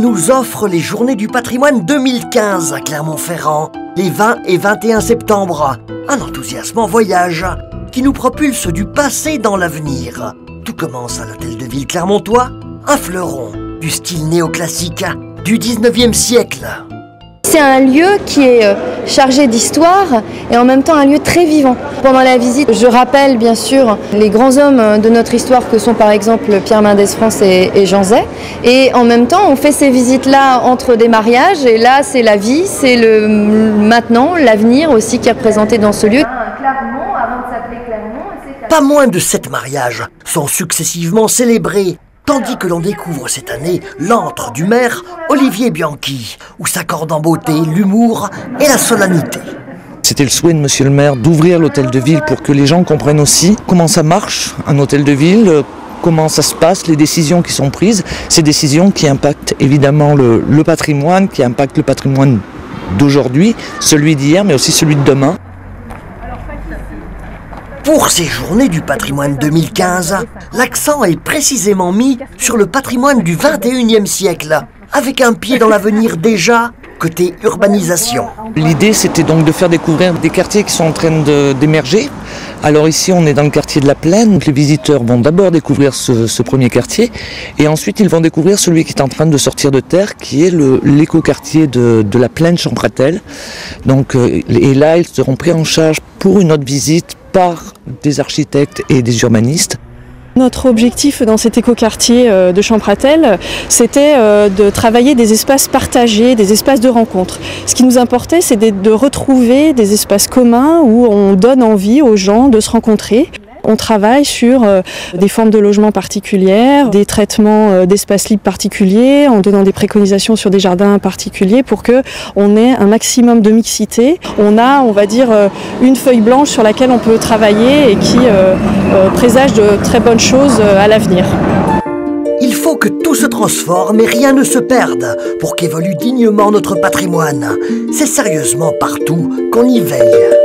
nous offre les Journées du patrimoine 2015 à Clermont-Ferrand, les 20 et 21 septembre. Un enthousiasmant voyage qui nous propulse du passé dans l'avenir. Tout commence à l'hôtel de ville clermontois, un fleuron du style néoclassique du 19e siècle. C'est un lieu qui est chargé d'histoire et en même temps un lieu très vivant. Pendant la visite, je rappelle bien sûr les grands hommes de notre histoire que sont par exemple Pierre Mendès France et Jean Zay. Et en même temps, on fait ces visites-là entre des mariages et là, c'est la vie, c'est le maintenant, l'avenir aussi qui est représenté dans ce lieu. Clermont, avant de s'appeler Clermont. Pas moins de 7 mariages sont successivement célébrés, tandis que l'on découvre cette année l'antre du maire Olivier Bianchi, où s'accordent en beauté l'humour et la solennité. C'était le souhait de monsieur le maire d'ouvrir l'hôtel de ville pour que les gens comprennent aussi comment ça marche, un hôtel de ville, comment ça se passe, les décisions qui sont prises, ces décisions qui impactent évidemment le patrimoine, qui impactent le patrimoine d'aujourd'hui, celui d'hier, mais aussi celui de demain. Pour ces Journées du patrimoine 2015, l'accent est précisément mis sur le patrimoine du 21e siècle, avec un pied dans l'avenir déjà, côté urbanisation. L'idée, c'était donc de faire découvrir des quartiers qui sont en train d'émerger. Alors ici, on est dans le quartier de la Plaine. Donc les visiteurs vont d'abord découvrir ce premier quartier et ensuite ils vont découvrir celui qui est en train de sortir de terre, qui est l'écoquartier de la Plaine Champratel. Donc, et là, ils seront pris en charge pour une autre visite par des architectes et des urbanistes. Notre objectif dans cet écoquartier de Champratel, c'était de travailler des espaces partagés, des espaces de rencontre. Ce qui nous importait, c'est de retrouver des espaces communs où on donne envie aux gens de se rencontrer. On travaille sur des formes de logement particulières, des traitements d'espaces libres particuliers, en donnant des préconisations sur des jardins particuliers pour qu'on ait un maximum de mixité. On a, on va dire, une feuille blanche sur laquelle on peut travailler et qui présage de très bonnes choses à l'avenir. Il faut que tout se transforme et rien ne se perde pour qu'évolue dignement notre patrimoine. C'est sérieusement partout qu'on y veille.